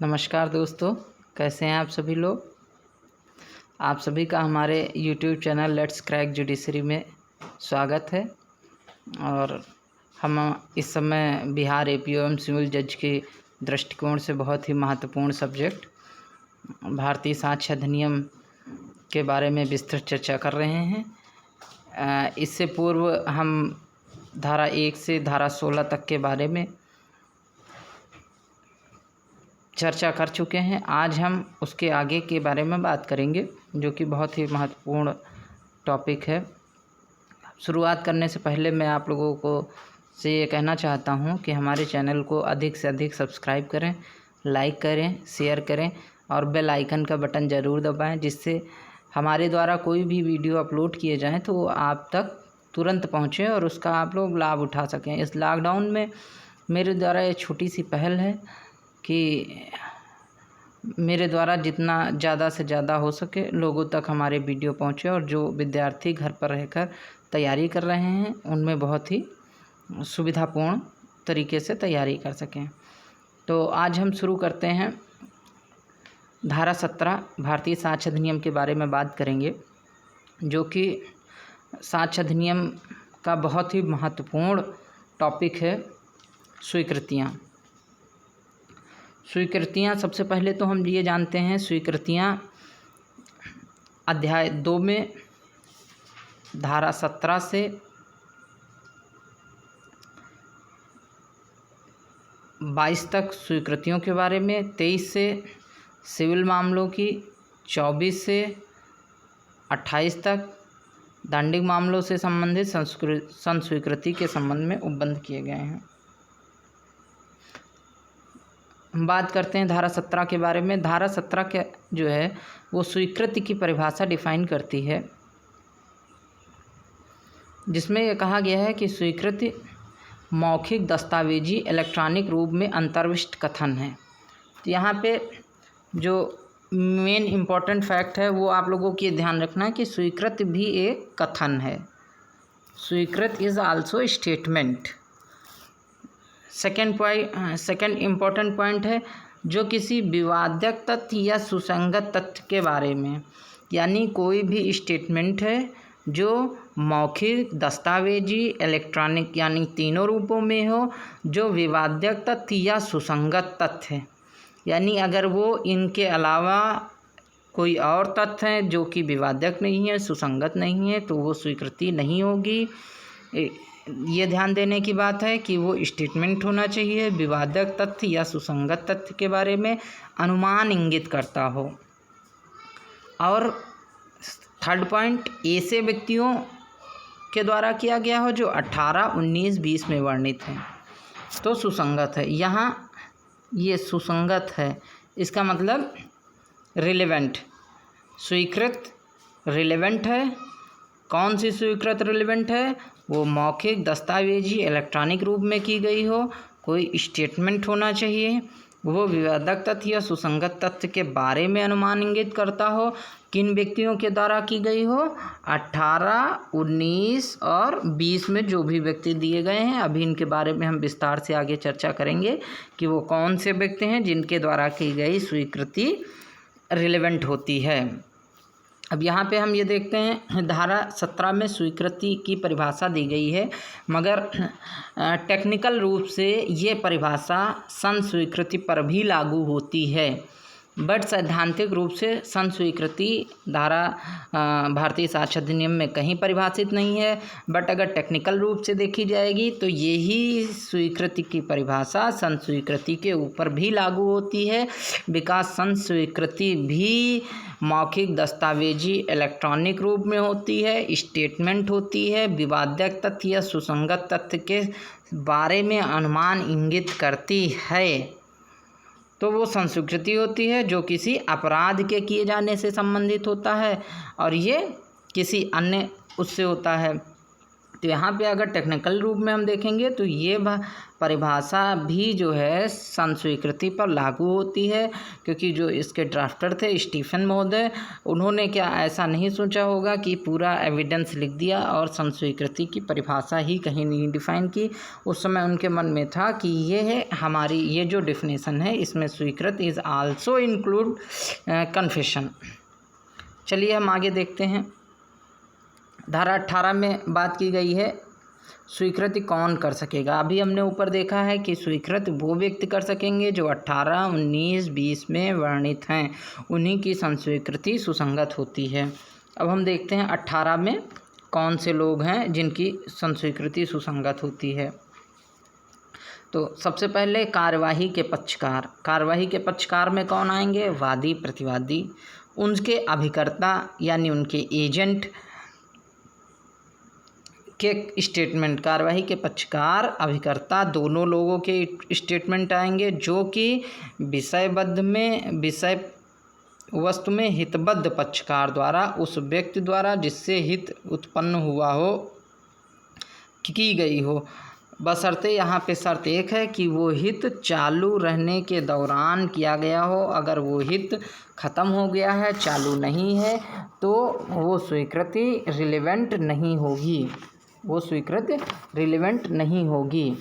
नमस्कार दोस्तों, कैसे हैं आप सभी लोग। आप सभी का हमारे YouTube channel let's crack judiciary में स्वागत है। और हम इस समय बिहार एपीओ एवं सिविल जज के दृष्टिकोण से बहुत ही महत्वपूर्ण सब्जेक्ट भारतीय साक्ष्य अधिनियम के बारे में विस्तृत चर्चा कर रहे हैं। इससे पूर्व हम धारा 1 से धारा 16 तक के बारे में चर्चा कर चुके हैं। आज हम उसके आगे के बारे में बात करेंगे, जो कि बहुत ही महत्वपूर्ण टॉपिक है। शुरुआत करने से पहले मैं आप लोगों को से ये कहना चाहता हूँ कि हमारे चैनल को अधिक से अधिक सब्सक्राइब करें, लाइक करें, शेयर करें और बेल आइकन का बटन ज़रूर दबाएं, जिससे हमारे द्वारा कोई भी वीडियो अपलोड किए जाएँ तो वो आप तक तुरंत पहुँचे और उसका आप लोग लाभ उठा सकें। इस लॉकडाउन में मेरे द्वारा ये छोटी सी पहल है कि मेरे द्वारा जितना ज़्यादा से ज़्यादा हो सके लोगों तक हमारे वीडियो पहुँचे और जो विद्यार्थी घर पर रहकर तैयारी कर रहे हैं उनमें बहुत ही सुविधापूर्ण तरीके से तैयारी कर सकें। तो आज हम शुरू करते हैं। धारा 17 भारतीय साक्ष्य अधिनियम के बारे में बात करेंगे, जो कि साक्ष्य अधिनियम का बहुत ही महत्वपूर्ण टॉपिक है। स्वीकृतियाँ सबसे पहले तो हम ये जानते हैं, स्वीकृतियाँ अध्याय 2 में धारा 17 से 22 तक स्वीकृतियों के बारे में, 23 से सिविल मामलों की, 24 से 28 तक दंडिक मामलों से संबंधित संस्वीकृति के संबंध में उपबंध किए गए हैं। हम बात करते हैं धारा 17 के बारे में। धारा 17 के जो है वो स्वीकृति की परिभाषा डिफाइन करती है, जिसमें यह कहा गया है कि स्वीकृति मौखिक, दस्तावेजी, इलेक्ट्रॉनिक रूप में अंतर्विष्ट कथन है। तो यहाँ पे जो मेन इम्पॉर्टेंट फैक्ट है वो आप लोगों को ये ध्यान रखना है कि स्वीकृति भी एक कथन है। स्वीकृत is also statement. Second important point है जो किसी विवादक तथ्य या सुसंगत तथ्य के बारे में, यानी कोई भी स्टेटमेंट है जो मौखिक, दस्तावेजी, इलेक्ट्रॉनिक यानी तीनों रूपों में हो, जो विवादक तथ्य या सुसंगत तथ्य है। यानी अगर वो इनके अलावा कोई और तथ्य है जो कि विवादक नहीं है, सुसंगत नहीं है, तो वो स्वीकृति नहीं होगी। ये ध्यान देने की बात है कि वो स्टेटमेंट होना चाहिए, विवादक तथ्य या सुसंगत तथ्य के बारे में अनुमान इंगित करता हो। और थर्ड पॉइंट, ऐसे व्यक्तियों के द्वारा किया गया हो जो 18, 19, 20 में वर्णित हैं, तो सुसंगत है। यहाँ ये सुसंगत है, इसका मतलब रिलेवेंट। स्वीकृत रिलेवेंट है। कौन सी स्वीकृत रिलेवेंट है? वो मौखिक, दस्तावेजी, इलेक्ट्रॉनिक रूप में की गई हो, कोई स्टेटमेंट होना चाहिए, वो विवादक तथ्य या सुसंगत तथ्य के बारे में अनुमान इंगित करता हो। किन व्यक्तियों के द्वारा की गई हो? 18, 19 और 20 में जो भी व्यक्ति दिए गए हैं। अभी इनके बारे में हम विस्तार से आगे चर्चा करेंगे कि वो कौन से व्यक्ति हैं जिनके द्वारा की गई स्वीकृति रिलेवेंट होती है। अब यहाँ पे हम ये देखते हैं, धारा 17 में स्वीकृति की परिभाषा दी गई है, मगर टेक्निकल रूप से ये परिभाषा संस्वीकृति पर भी लागू होती है, बट सैद्धांतिक रूप से संस्वीकृति धारा भारतीय साक्ष्य अधिनियम में कहीं परिभाषित नहीं है। बट अगर टेक्निकल रूप से देखी जाएगी तो यही स्वीकृति की परिभाषा संस्वीकृति के ऊपर भी लागू होती है, बिकॉज संस्वीकृति भी मौखिक, दस्तावेजी, इलेक्ट्रॉनिक रूप में होती है, स्टेटमेंट होती है, विवादक तथ्य या सुसंगत तथ्य के बारे में अनुमान इंगित करती है। तो वो संस्वीकृति होती है जो किसी अपराध के किए जाने से संबंधित होता है, और ये किसी अन्य उससे होता है। तो यहाँ पे अगर टेक्निकल रूप में हम देखेंगे तो ये परिभाषा भी जो है संस्वीकृति पर लागू होती है, क्योंकि जो इसके ड्राफ्टर थे स्टीफन महोदय, उन्होंने क्या ऐसा नहीं सोचा होगा कि पूरा एविडेंस लिख दिया और संस्वीकृति की परिभाषा ही कहीं नहीं डिफाइन की। उस समय उनके मन में था कि ये है हमारी ये जो डिफिनेशन है इसमें स्वीकृत इज़ आल्सो इंक्लूड कन्फेशन। चलिए हम आगे देखते हैं। धारा 18 में बात की गई है स्वीकृति कौन कर सकेगा। अभी हमने ऊपर देखा है कि स्वीकृति वो व्यक्ति कर सकेंगे जो 18, 19, 20 में वर्णित हैं, उन्हीं की संस्वीकृति सुसंगत होती है। अब हम देखते हैं 18 में कौन से लोग हैं जिनकी संस्वीकृति सुसंगत होती है। तो सबसे पहले कार्यवाही के पक्षकार। कार्यवाही के पक्षकार में कौन आएंगे? वादी, प्रतिवादी, उनके अभिकर्ता यानी उनके एजेंट के स्टेटमेंट। कार्यवाही के पक्षकार अभिकर्ता दोनों लोगों के स्टेटमेंट आएंगे जो कि विषय वस्तु में हितबद्ध पक्षकार द्वारा उस व्यक्ति द्वारा जिससे हित उत्पन्न हुआ हो की गई हो, बशर्ते यहाँ पे शर्त एक है कि वो हित चालू रहने के दौरान किया गया हो। अगर वो हित ख़त्म हो गया है, चालू नहीं है, तो वो स्वीकृति रिलेवेंट नहीं होगी, वो स्वीकृति रिलेवेंट नहीं होगी।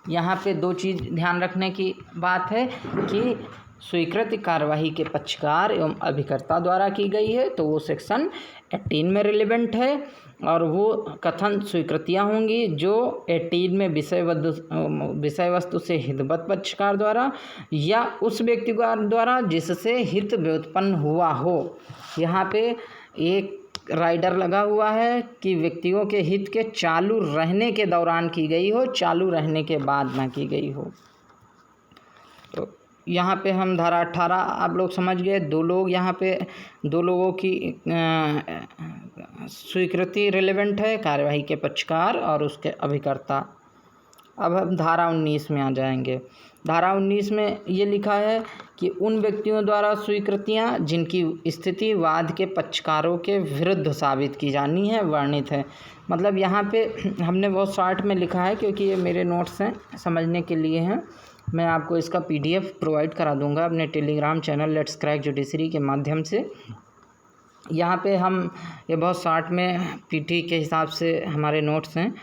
यहाँ पे दो चीज़ ध्यान रखने की बात है कि स्वीकृति कार्यवाही के पक्षकार एवं अभिकर्ता द्वारा की गई है तो वो सेक्शन 18 में रिलेवेंट है, और वो कथन स्वीकृतियाँ होंगी जो 18 में विषय वस्तु से हितबद्ध पक्षकार द्वारा या उस व्यक्ति द्वारा जिससे हित व्युत्पन्न हुआ हो। यहाँ पे एक राइडर लगा हुआ है कि व्यक्तियों के हित के चालू रहने के दौरान की गई हो, चालू रहने के बाद ना की गई हो। तो यहाँ पे हम धारा 18 आप लोग समझ गए। दो लोगों की स्वीकृति रिलेवेंट है, कार्यवाही के पक्षकार और उसके अभिकर्ता। अब हम धारा 19 में आ जाएंगे। धारा 19 में ये लिखा है कि उन व्यक्तियों द्वारा स्वीकृतियाँ जिनकी स्थिति वाद के पक्षकारों के विरुद्ध साबित की जानी है वर्णित है। मतलब यहाँ पे हमने बहुत शॉर्ट में लिखा है क्योंकि ये मेरे नोट्स हैं, समझने के लिए हैं। मैं आपको इसका PDF प्रोवाइड करा दूंगा अपने Telegram channel let's crack judiciary के माध्यम से। यहाँ पे हम ये बहुत शॉर्ट में PT के हिसाब से हमारे नोट्स हैं।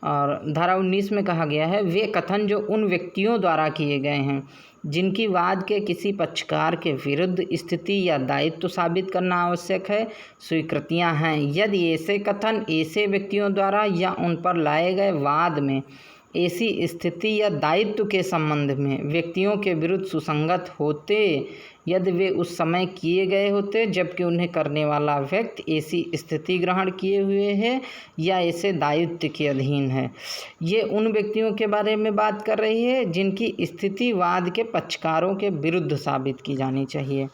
और धारा 19 में कहा गया है वे कथन जो उन व्यक्तियों द्वारा किए गए हैं जिनकी वाद के किसी पक्षकार के विरुद्ध स्थिति या दायित्व साबित करना आवश्यक है, स्वीकृतियां हैं यदि ऐसे कथन ऐसे व्यक्तियों द्वारा या उन पर लाए गए वाद में ऐसी स्थिति या दायित्व के संबंध में व्यक्तियों के विरुद्ध सुसंगत होते, यदि वे उस समय किए गए होते जबकि उन्हें करने वाला व्यक्ति ऐसी स्थिति ग्रहण किए हुए है या ऐसे दायित्व के अधीन है। ये उन व्यक्तियों के बारे में बात कर रही है जिनकी स्थिति वाद के पक्षकारों के विरुद्ध साबित की जानी चाहिए।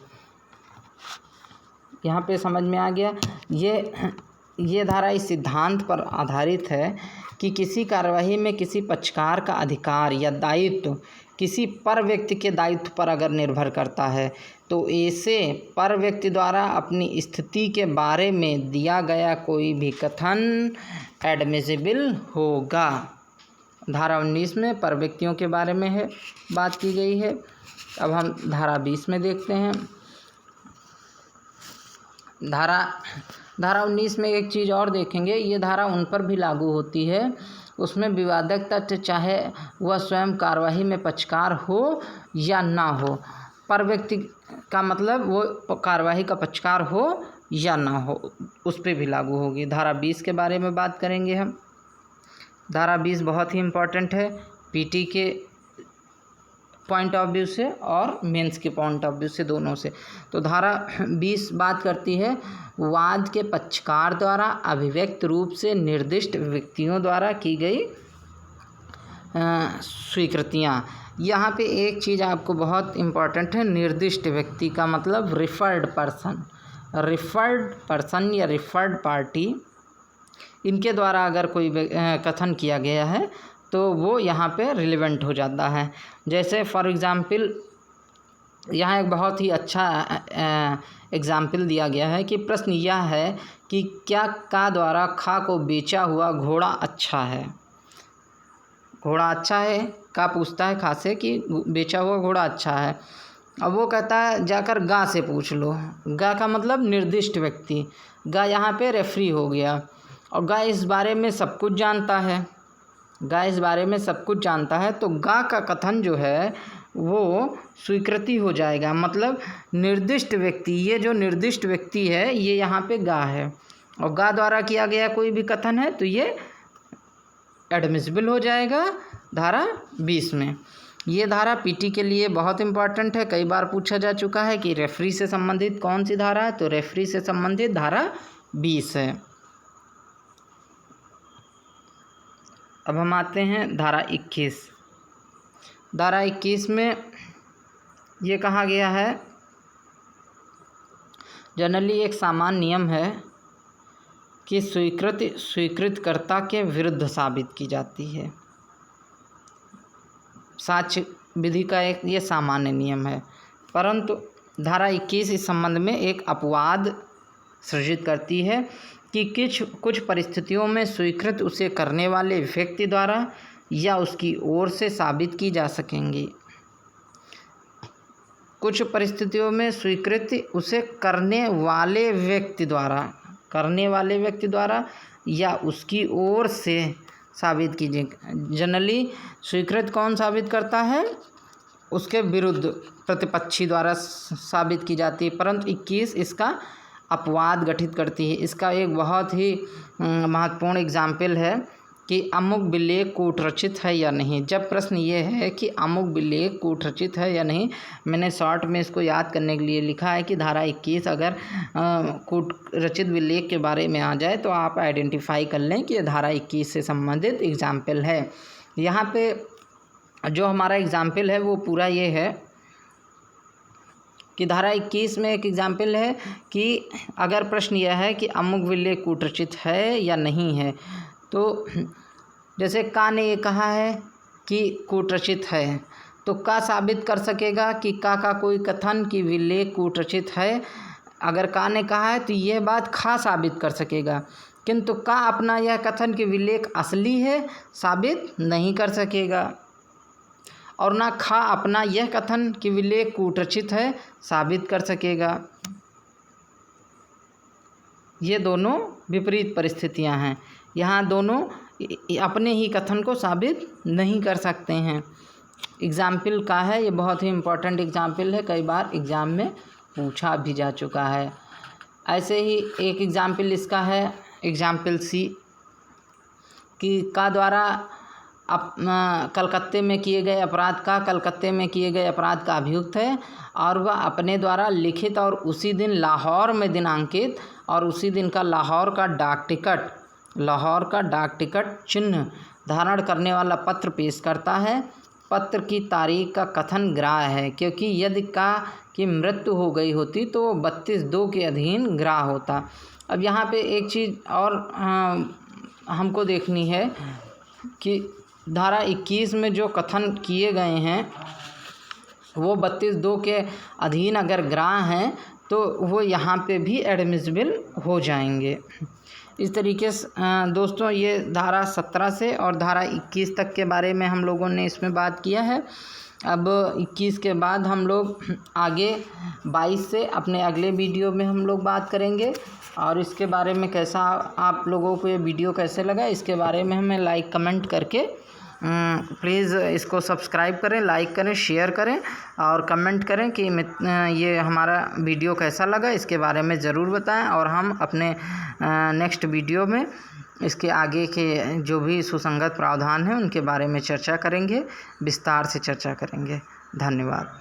यहाँ पे समझ में आ गया। ये धारा इस सिद्धांत पर आधारित है कि किसी कार्यवाही में किसी पक्षकार का अधिकार या दायित्व किसी पर व्यक्ति के दायित्व पर अगर निर्भर करता है तो ऐसे पर व्यक्ति द्वारा अपनी स्थिति के बारे में दिया गया कोई भी कथन एडमिसिबल होगा। धारा 19 में पर व्यक्तियों के बारे में है बात की गई है। अब हम धारा 20 में देखते हैं। धारा 19 में एक चीज़ और देखेंगे, ये धारा उन पर भी लागू होती है। उसमें विवादक तथ्य चाहे वह स्वयं कार्यवाही में पक्षकार हो या ना हो, पर व्यक्ति का मतलब वो कार्यवाही का पक्षकार हो या ना हो, उस पर भी लागू होगी। धारा 20 के बारे में बात करेंगे हम। धारा 20 बहुत ही इम्पोर्टेंट है PT के पॉइंट ऑफ व्यू से और मेंस के पॉइंट ऑफ व्यू से, दोनों से। तो धारा 20 बात करती है वाद के पक्षकार द्वारा अभिव्यक्त रूप से निर्दिष्ट व्यक्तियों द्वारा की गई स्वीकृतियाँ। यहाँ पे एक चीज़ आपको बहुत इम्पॉर्टेंट है, निर्दिष्ट व्यक्ति का मतलब रिफर्ड पर्सन या रिफर्ड पार्टी, इनके द्वारा अगर कोई कथन किया गया है तो वो यहाँ पे रिलेवेंट हो जाता है। जैसे फॉर एग्ज़ाम्पल यहाँ एक बहुत ही अच्छा एग्जाम्पल दिया गया है कि प्रश्न यह है कि क्या का द्वारा खा को बेचा हुआ घोड़ा अच्छा है। घोड़ा अच्छा है, का पूछता है खा से कि बेचा हुआ घोड़ा अच्छा है। अब वो कहता है जाकर गा से पूछ लो। गा का मतलब निर्दिष्ट व्यक्ति, गा यहाँ पे रेफरी हो गया, और गा इस बारे में सब कुछ जानता है। गा इस बारे में सब कुछ जानता है, तो गा का कथन जो है वो स्वीकृति हो जाएगा। मतलब निर्दिष्ट व्यक्ति, ये जो निर्दिष्ट व्यक्ति है ये यहाँ पे गा है, और गा द्वारा किया गया कोई भी कथन है तो ये एडमिसिबल हो जाएगा धारा 20 में। ये धारा पीटी के लिए बहुत इम्पॉर्टेंट है, कई बार पूछा जा चुका है कि रेफरी से संबंधित कौन सी धारा है, तो रेफरी से संबंधित धारा 20 है। अब हम आते हैं धारा 21। धारा 21 में ये कहा गया है, जनरली एक सामान्य नियम है कि स्वीकृतकर्ता के विरुद्ध साबित की जाती है। साक्ष्य विधि का एक ये सामान्य नियम है, परंतु धारा 21 इस संबंध में एक अपवाद सृजित करती है कि कुछ परिस्थितियों में स्वीकृत उसे करने वाले व्यक्ति द्वारा या उसकी ओर से साबित की जा सकेंगी। कुछ परिस्थितियों में स्वीकृति उसे करने वाले व्यक्ति द्वारा या उसकी ओर से साबित कीजिए। जनरली स्वीकृत कौन साबित करता है, उसके विरुद्ध प्रतिपक्षी द्वारा साबित की जाती है, परंतु 21 इसका अपवाद गठित करती है। इसका एक बहुत ही महत्वपूर्ण एग्जाम्पल है कि अमुक विलेख कूटरचित है या नहीं। जब प्रश्न ये है कि अमुक विलेख कूटरचित है या नहीं, मैंने शॉर्ट में इसको याद करने के लिए लिखा है कि धारा 21 अगर कूटरचित विलेख के बारे में आ जाए तो आप आइडेंटिफाई कर लें कि ये धारा 21 से संबंधित एग्जाम्पल है। यहाँ पे जो हमारा एग्जाम्पल है वो पूरा ये है कि धारा 21 में एक एग्जाम्पल है कि अगर प्रश्न यह है कि अमुक विलेख कूटरचित है या नहीं है, तो जैसे का ने ये कहा है कि कूटरचित है, तो का साबित कर सकेगा कि का कोई कथन कि विलेख कूटरचित है। अगर का ने कहा है तो यह बात खा साबित कर सकेगा, किंतु का अपना यह कथन कि विलेख असली है साबित नहीं कर सकेगा, और ना खा अपना यह कथन कि विलेख कूटरचित है साबित कर सकेगा। ये दोनों विपरीत परिस्थितियां हैं। यहाँ दोनों अपने ही कथन को साबित नहीं कर सकते हैं। एग्जाम्पल का है, ये बहुत ही इम्पोर्टेंट एग्जाम्पल है, कई बार एग्ज़ाम में पूछा भी जा चुका है। ऐसे ही एक एग्जाम्पल इसका है, एग्जाम्पल सी, कि का द्वारा कलकत्ते में किए गए अपराध का अभियुक्त है, और वह अपने द्वारा लिखित और उसी दिन लाहौर में दिनांकित और उसी दिन का लाहौर का डाक टिकट चिन्ह धारण करने वाला पत्र पेश करता है। पत्र की तारीख का कथन ग्राह्य है, क्योंकि यदि का की मृत्यु हो गई होती तो वो 32(2) के अधीन ग्राह्य होता। अब यहाँ पे एक चीज़ और हमको देखनी है कि धारा 21 में जो कथन किए गए हैं वो 32(2) के अधीन अगर ग्राह्य हैं तो वो यहाँ पे भी एडमिसिबल हो जाएंगे। इस तरीके से दोस्तों ये धारा 17 से और धारा 21 तक के बारे में हम लोगों ने इसमें बात किया है। अब 21 के बाद हम लोग आगे 22 से अपने अगले वीडियो में हम लोग बात करेंगे, और इसके बारे में कैसा आप लोगों को ये वीडियो कैसे लगा इसके बारे में हमें लाइक कमेंट करके प्लीज़ इसको सब्सक्राइब करें, लाइक करें, शेयर करें और कमेंट करें कि ये हमारा वीडियो कैसा लगा, इसके बारे में ज़रूर बताएं, और हम अपने नेक्स्ट वीडियो में इसके आगे के जो भी सुसंगत प्रावधान हैं उनके बारे में चर्चा करेंगे, विस्तार से चर्चा करेंगे। धन्यवाद।